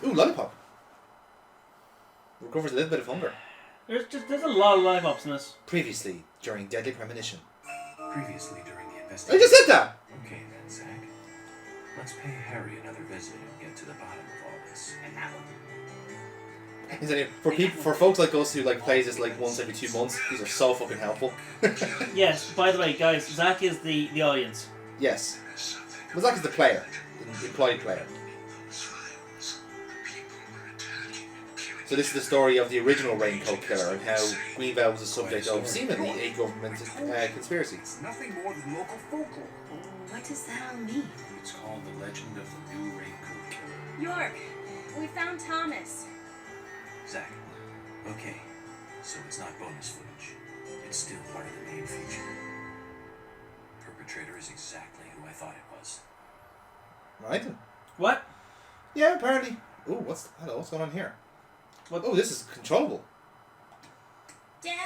Ooh, lollipop. Recovers a little bit of hunger. There's a lot of lollipops in this. Previously, during Deadly Premonition. Previously during the I investigation. just said that! Okay then, Zach. Let's pay Harry another visit and get to the bottom of all this. And that one. For folks like us who like plays this like once every 2 months, these are so fucking helpful. Yes, by the way, guys, Zach is the audience. Yes. Well, Zach is the player. The employed player. So this is the story of the original Raincoat Killer and how Greenville was the subject of seemingly a government conspiracy. It's nothing more than local folklore. What does that all mean? It's called the legend of the new Raincoat Killer. York, we found Thomas. Zach. Okay. So it's not bonus footage. It's still part of the main feature. Perpetrator is exactly who I thought it was. Right? What? Yeah, apparently. Ooh, what's going on here? What? Oh, this is controllable. Dad?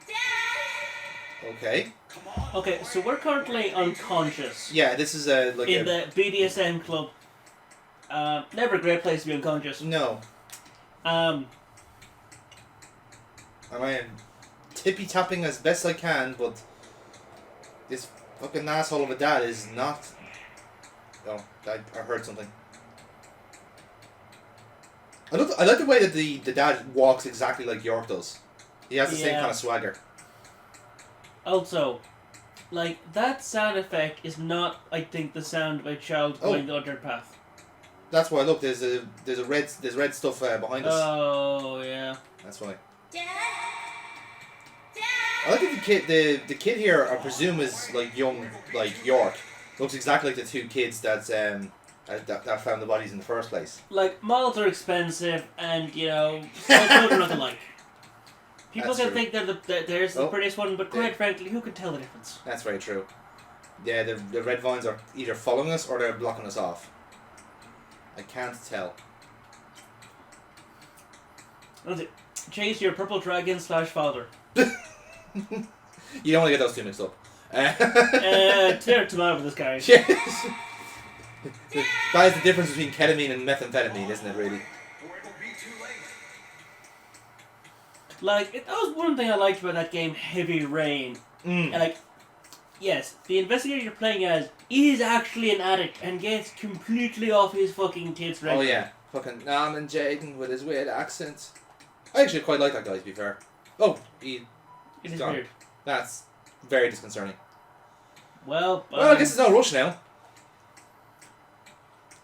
Dad? Okay. Okay, so we're currently unconscious. Yeah, this is like in the BDSM club. Never a great place to be unconscious. No. Um. I am tippy tapping as best I can, but this fucking asshole of a dad is not. Oh, I heard something. I like the way that the dad walks exactly like York does. He has the same kind of swagger. Also, like, that sound effect is not, I think, the sound of a child going the other path. That's why. Look, there's red stuff behind us. Oh yeah. That's why. Dad? I like that the kid here, I presume, is like young, like York. Looks exactly like the two kids that found the bodies in the first place. Like, models are expensive, and you know, children look alike. People can think that there's the prettiest one, but quite frankly, who can tell the difference? That's very true. Yeah, the red vines are either following us or they're blocking us off. I can't tell. That's it. Chase your purple dragon / father. You don't want to get those two mixed up. Tear tomato with this guy. Yes. That is the difference between ketamine and methamphetamine, isn't it, really? Like, that was one thing I liked about that game, Heavy Rain. And like, yes, the investigator you're playing as is actually an addict and gets completely off his fucking tits right. Oh yeah, fucking Norman Jaden with his weird accent. I actually quite like that guy, to be fair. Oh, he's gone. Weird. That's very disconcerting. Well, I guess it's no rush now.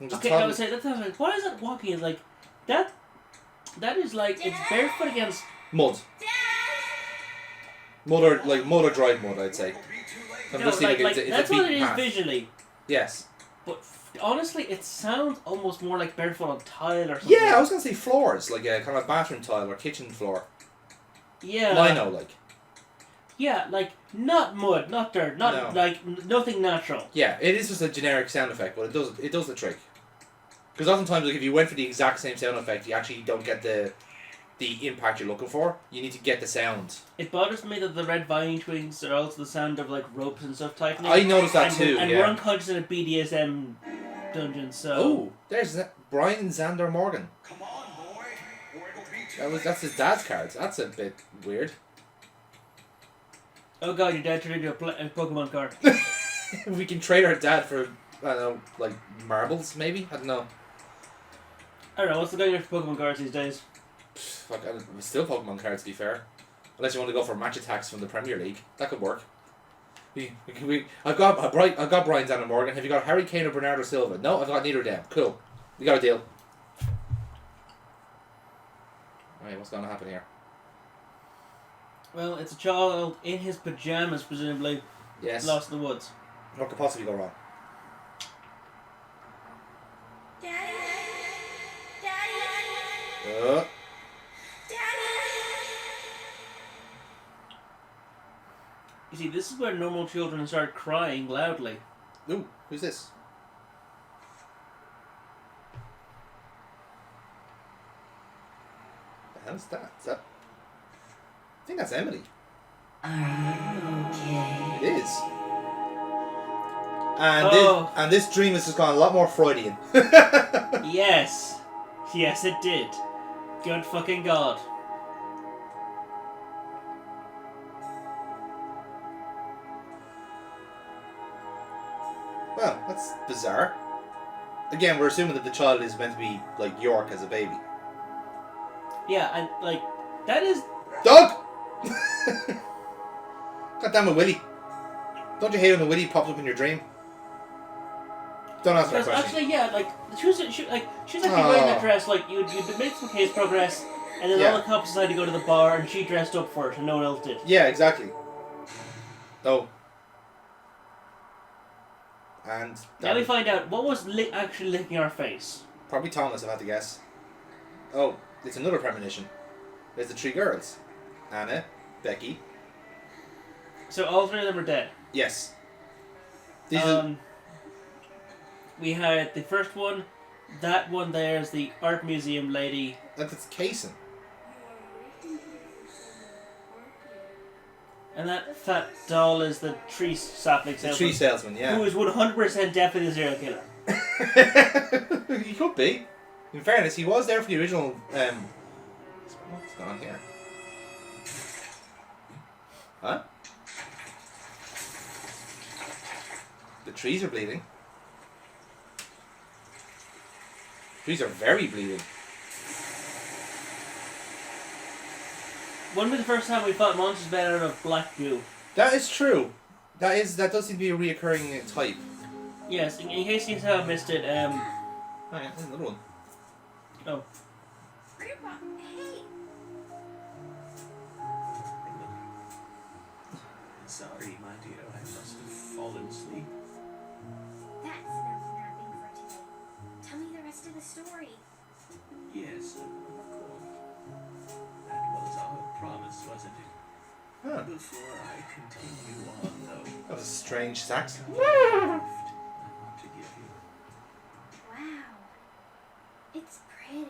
Okay, I would say that's like, why is that walking? Is like that is like it's barefoot against mud. Mud or dried mud, I'd say. No, that's what it is visually. Yes. But honestly, it sounds almost more like barefoot on tile or something. Yeah, I was gonna say floors, like a kind of bathroom tile or kitchen floor. Yeah. Lino, like. Yeah, like not mud, not dirt, not like nothing natural. Yeah, it is just a generic sound effect, but it does the trick. Because oftentimes, like if you went for the exact same sound effect, you actually don't get the impact you're looking for. You need to get the sound. It bothers me that the red vine twigs are also the sound of like ropes and stuff tightening. I noticed that too. And we're unconscious in a BDSM dungeon, so. Oh, there's Brian Xander Morgan. Come on, boy. Or it'll be too That's his dad's cards. That's a bit weird. Oh god, your dad turned into a Pokemon card. We can trade our dad for, I don't know, like marbles maybe? I don't know. I don't know, what's the going for Pokemon cards these days? Fuck, still Pokemon cards, to be fair. Unless you want to go for match attacks from the Premier League. That could work. I've got Brian Xander Morgan. Have you got Harry Kane or Bernardo Silva? No, I've got neither of them. Cool. We got a deal. Alright, what's going to happen here? Well, it's a child in his pajamas, presumably. Yes. Lost in the woods. What could possibly go wrong? Daddy? Uh. You see, this is where normal children start crying loudly. Ooh, who's this? The hell's that? Is that? I think that's Emily. Are you okay? It is. And this dream has just gone a lot more Freudian. Yes. Yes, it did. Good fucking God. Well, that's bizarre. Again, we're assuming that the child is meant to be like York as a baby. Yeah, and like, that is... Dog! God damn it, Willie. Don't you hate when the Willie pops up in your dream? Don't ask that Because question. actually, yeah, like, she was actually wearing that dress, like, you'd make some case progress, and then all the cops decided to go to the bar, and she dressed up for it, and no one else did. Yeah, exactly. Oh. And Now we find out, what was actually licking our face? probably Thomas, if I had to guess. Oh, it's another premonition. There's the three girls. Anna, Becky. So all three of them are dead. Yes. These are... We had the first one, that one there is the art museum lady. That's Kaysen. And that fat doll is the tree sapling The salesman. tree salesman, yeah. Who is 100% definitely a serial killer. He could be. In fairness, he was there for the original. What's going on here? Huh? The trees are bleeding. Trees are very bleeding. When was the first time we fought monsters made out of black goo? That is true. That does seem to be a reoccurring type. Yes, in case you have missed it, Oh yeah, there's another one. oh. Grandpa, hey. Sorry, my dear, I must have fallen asleep. That's enough napping for today. Tell me the rest of the story. Yes, of course. That was our promise, wasn't it? Huh. Before I continue on, though, That was a strange sax. I want to give you. Wow. It's pretty.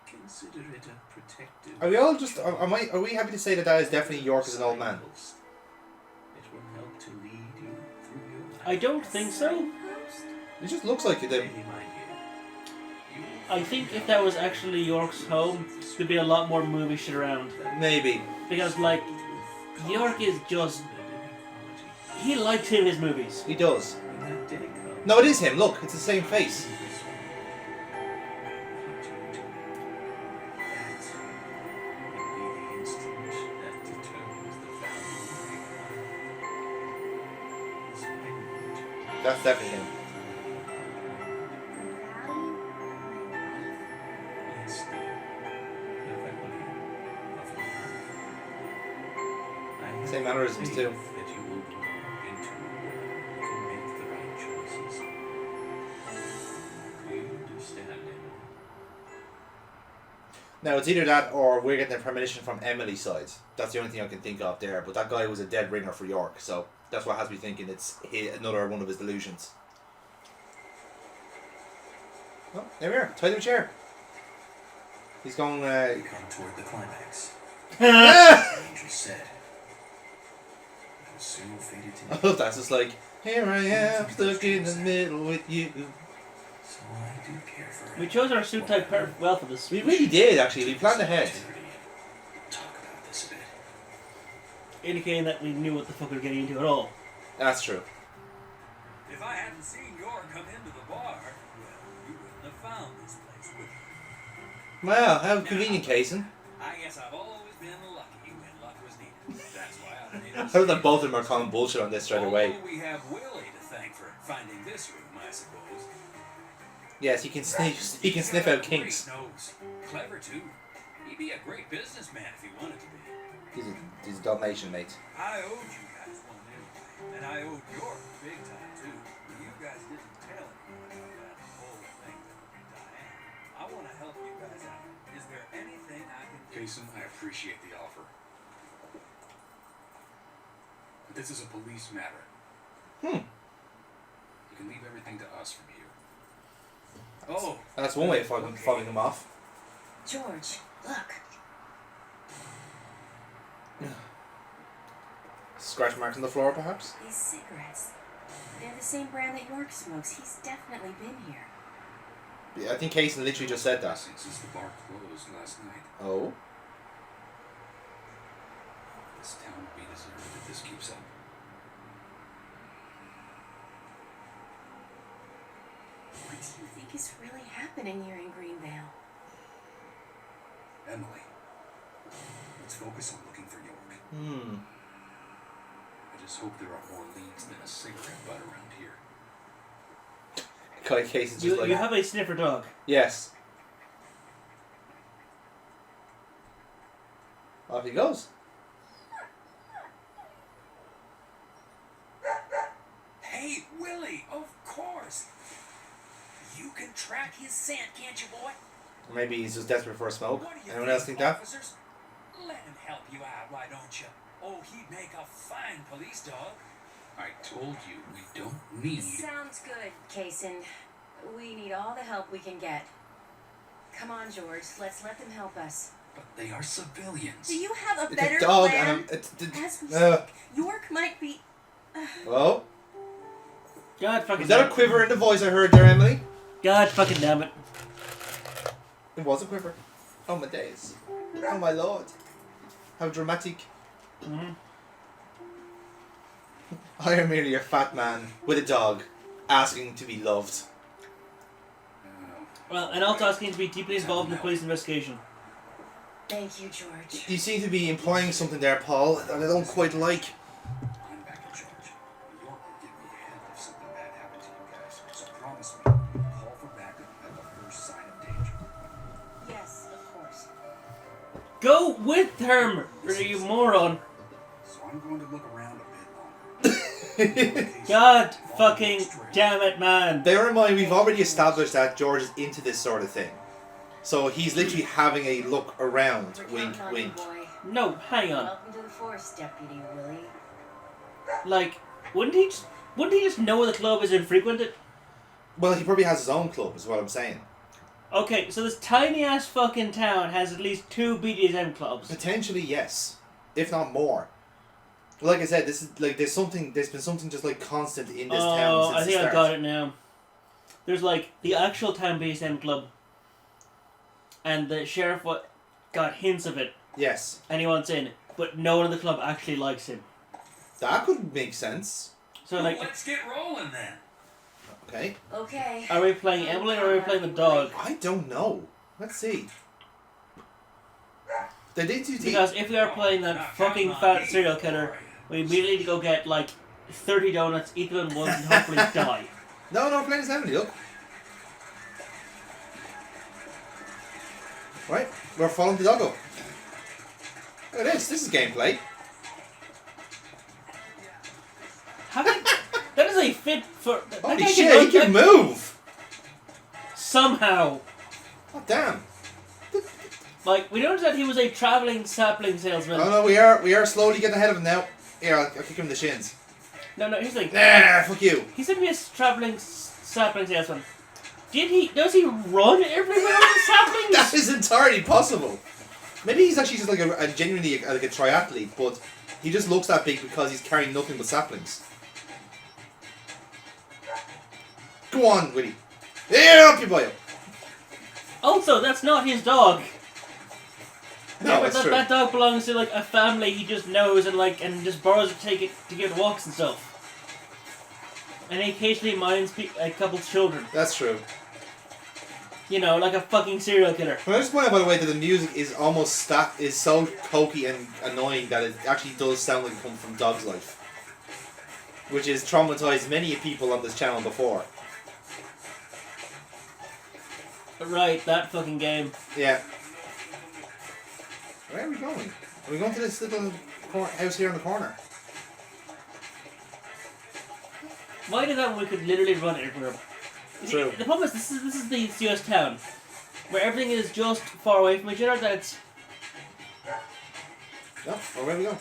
Consider it a protective. Are we all just? Are we happy to say that is definitely York as an old man? It will help to lead you through your life. I don't think so. Signpost? It just looks like it. Maybe, my dear. You I think if that was actually York's home, there'd be a lot more movie shit around. Maybe. Because, like, York is just... He likes his movies. He does. when that day comes. No, it is him. Look, it's the same face. That's definitely him. Same mannerisms too. That you will grow into a woman who can make the right choices. Do you understand, Emily? Now it's either that or we're getting a premonition from Emily's side. That's the only thing I can think of there. But that guy was a dead ringer for York, so that's what has me thinking it's another one of his delusions. Oh, there we are. Tie to a chair. He's going. We come toward the climax. Ah! Angel said. I was soon fated to I love that. It's just like, here I am, stuck in the middle with you. So I do care for her. We chose our suit type well for this. We really did, actually. We planned ahead. Talk about this a bit. Indicating that we knew what the fuck we were getting into at all. That's true. If I hadn't seen Yor come into the bar, well, you wouldn't have found this place, would you? Well, how convenient, Kaysen. I guess I've always been lucky when luck was needed. That's why I've been able I love that both of them are calling bullshit on this straight away. We have Willie to thank for finding this room, I suppose. Yes, he can sniff out kinks. Great nose. Clever, too. He'd be a great businessman if he wanted to be. He's a Dalmatian, mate. I owed you guys one anyway, and I owed York big time, too. You guys didn't tell anyone about that whole thing with Diane. I want to help you guys out. Is there anything I can do? Jason, I appreciate the offer. But this is a police matter. You can leave everything to us from here. Oh, That's one way of fobbing him off. George, look. Scratch marks on the floor, perhaps? These cigarettes. They're the same brand that York smokes. He's definitely been here. Yeah, I think Kason literally just said that. Since the bar closed last night. Oh. This town will be deserted if this keeps up. What do you think is really happening here in Greenvale? Emily, let's focus on looking for York. I just hope there are more leads than a cigarette butt around here. Cason's just like... You have a sniffer dog. Yes. Off he goes. Hey, Willie, of course. You can track his scent, can't you, boy? Or maybe he's just desperate for a smoke. What do you Anyone else think that? officers? Let him help you out, why don't you? Oh, he'd make a fine police dog. I told you we don't need. Sounds good, Kason. We need all the help we can get. Come on, George. Let's let them help us. But they are civilians. Do you have a It's better a dog plan? and As we uh, speak, York might be... well, God fucking was that damn a it. quiver in the voice I heard there, Emily? God fucking damn it. It was a quiver. Oh my days. Oh my lord. How dramatic. Mm-hmm. I am merely a fat man with a dog asking to be loved. Well, and also asking to be deeply involved in the police investigation. Thank you, George. You seem to be implying something there, Paul, that I don't quite like. I'm back in charge. York will give me a hint if something bad happened to you guys. So promise me, call for backup at the first sign of danger. Yes, of course. Go with him, or you moron. So I'm going to look around a bit longer. God fucking damn it, man. Bear in mind, we've already established that George is into this sort of thing. So he's literally having a look around. We're Wink, counting on wink. you, boy. No, hang on. Welcome to the force, Deputy Willie. Like, wouldn't he just know the club is infrequented? Well, he probably has his own club, is what I'm saying. Okay, so this tiny ass fucking town has at least 2 BDSM clubs. Potentially, yes. If not more. Like I said, this is like there's been something just like constant in this town Oh, since I think the I start. got it now. There's like the actual town BDSM club, and the sheriff got hints of it, Yes. and he wants in, but no one in the club actually likes him. That could make sense. So like, Let's get rolling then. Okay. Okay. are we playing Emily or are we playing the dog? I don't know. Let's see. They did do Because if we are playing that fucking fat serial killer, we immediately need to go get like 30 donuts, eat them in once, and hopefully die. No, we're playing as Emily, look. Right, we're following the doggo. Look at this is gameplay. That is a fit for. That Holy guy shit, run he can that- move! Somehow. Oh, damn. Like, we noticed that he was a traveling sapling salesman. Oh no, we are slowly getting ahead of him now. Here, I'll kick him in the shins. No, here's the thing. Nah, fuck you. He said to be a traveling sapling salesman. Does he run everywhere with saplings? That is entirely possible. Maybe he's actually just like a genuinely like a triathlete, but he just looks that big because he's carrying nothing but saplings. Go on, Willie. Here, up you boy. Also, that's not his dog. No, but that's true. that dog belongs to like a family he just knows and just borrows it to take it to give it walks and stuff. And he occasionally minds a couple children. That's true. You know, like a fucking serial killer. Can I just point out, by the way, that the music is almost is so cokey and annoying that it actually does sound like it comes from Dog's Life, which has traumatized many people on this channel before. Right, that fucking game. Yeah. Where are we going? Are we going to this little house here in the corner? Why did that when we could literally run everywhere? True. The problem is this is the US town, where everything is just far away from each other. That's No, where are we going?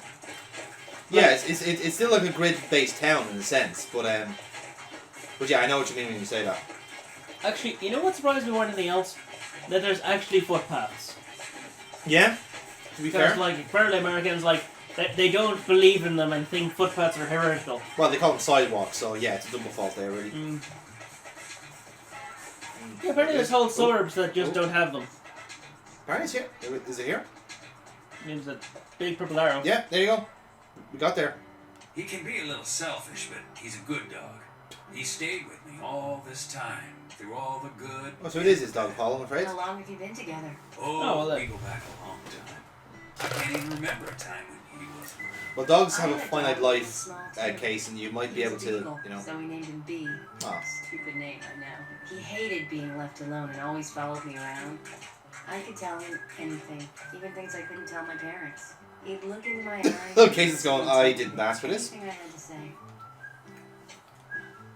Yeah, it's still like a grid-based town in a sense, but yeah, I know what you mean when you say that. actually, you know what surprised me more than anything else? That there's actually footpaths. Yeah. To be Because fair. like apparently Americans like They don't believe in them and think footpaths are heretical. Well, they call them sidewalks, so yeah, it's a double fault there, really. Yeah, apparently there's whole suburbs that just don't have them. Apparently it's here. Is it here? Means that big purple arrow. Yeah, there you go. We got there. He can be a little selfish, but he's a good dog. He stayed with me all this time, through all the good. Oh, so it is his dog, Paul, I'm afraid. How long have you been together? Oh, well, We go back a long time. I can't even remember a time when he wasn't. Well, dogs have I a had finite dog life, small too. Case, and you might be He able was a to, beagle, you know. So we named him B. Oh. Stupid name, I know. He hated being left alone and always followed me around. I could tell him anything, even things I couldn't tell my parents. He'd look into my eyes. Look, Case is going, I didn't ask for this. Anything I had to say.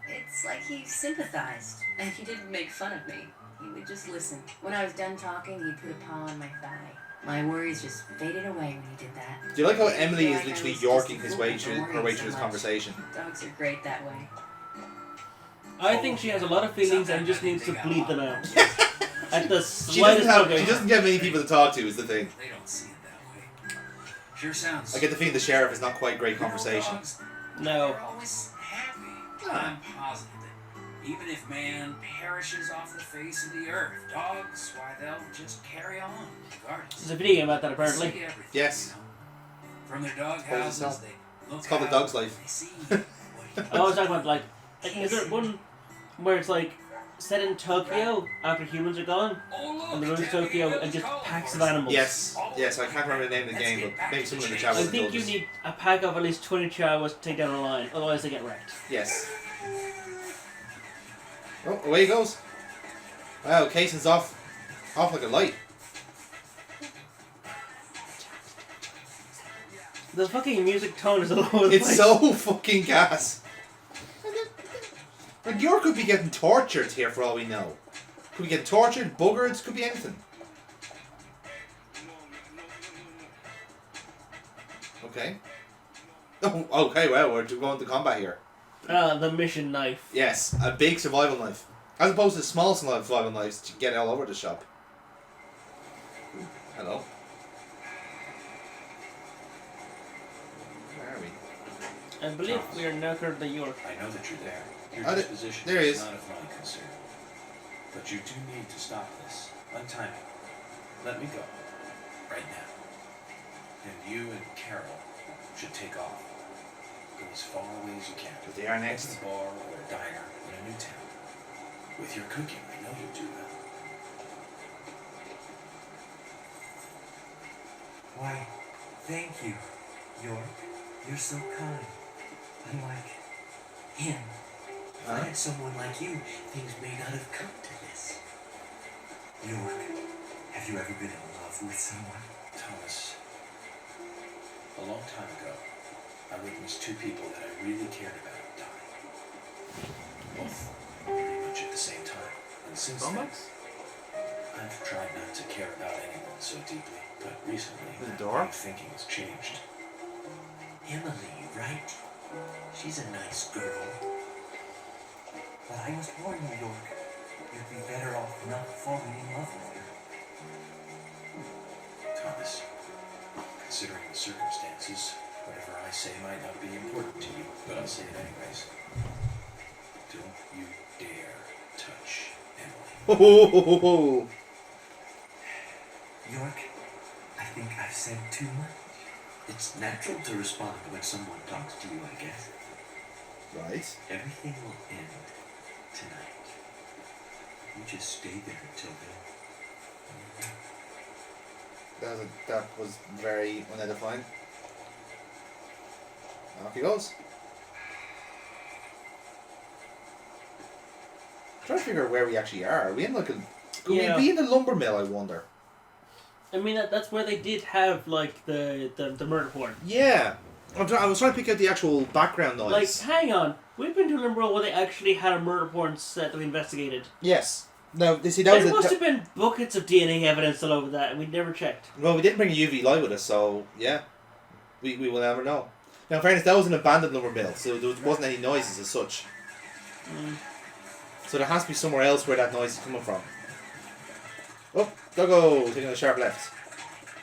It's like he sympathized, and he didn't make fun of me. He would just listen. When I was done talking, he'd put a paw on my thigh. My worries just faded away when he did that. Do you like how Emily Yeah, is I literally was yorking just his a way fool through for her way worrying through this so much. conversation? Dogs are great that way. I think she has a lot of feelings and just needs to bleed them out. At the She slightest she doesn't get many people to talk to, is the thing. They don't see it that way. Sure sounds. I get the feeling the sheriff is not quite great conversation. Dogs No. are always happy. I'm positive that even if man perishes off the face of the earth, dogs, why, they'll just carry on, regardless. There's a video game about that They apparently. see everything, Yes. you know? From their dog What does it houses, say? they look It's called The out, Dog's Life. They see what I was talking about like is there one where it's like set in Tokyo after humans are gone and the room is Tokyo and just packs of animals. Yes, yes, I can't remember the name of the game, but maybe someone in the chat I will think you need a pack of at least 20 chihuahuas to take down a lion, otherwise they get wrecked. Yes. Oh, away he goes. Wow, Cason's off like a light. The fucking music tone is all over the It's place. so fucking gas. Like, York could be getting tortured here for all we know. Could be getting tortured, buggered, could be anything. Okay. Oh, okay, well, we're going to combat here. The mission knife. Yes, a big survival knife. As opposed to small survival knives to get all over the shop. Hello. Where are we? I believe we are now currently York. I know that you're there. Your Oh, disposition there he is is. not of my concern. But you do need to stop this. Untie me. Let me go. Right now. And you and Carol should take off. Go as far away as you can. But they are next. To a bar or a diner in a new town. With your cooking, I know you do well. Why, thank you, York. You're so kind. Unlike him. If I had someone like you, things may not have come to this. York, have you ever been in love with someone? Thomas, a long time ago, I witnessed two people that I really cared about die. Both pretty much at the same time. And since then, I've tried not to care about anyone so deeply, but recently, The door? my thinking has changed. Emily, right? She's a nice girl. But I must warn you, York. You'd be better off not falling in love with her. Thomas, considering the circumstances, whatever I say might not be important to you, but I'll say it anyways. Don't you dare touch Emily. Oh, York, I think I've said too much. It's natural to respond when someone talks to you, I guess. right. Everything will end tonight. You just stay there until then. That was very unedifying. Off he goes. Trying to figure out where we actually are. Are we in like a... Could Yeah. we be in the lumber mill, I wonder? I mean, that's where they did have, like, the murder porn. Yeah. I was trying to pick out the actual background noise. Like, hang on. We've been to a number where they actually had a murder porn set that we investigated. Yes. No, they see that was There a... must have been buckets of DNA evidence all over that, and we never checked. Well, we didn't bring a UV light with us, so yeah. We will never know. Now, in fairness, that was an abandoned lumber mill, so there wasn't any noises as such. So there has to be somewhere else where that noise is coming from. Oh, Doggo, taking a sharp left.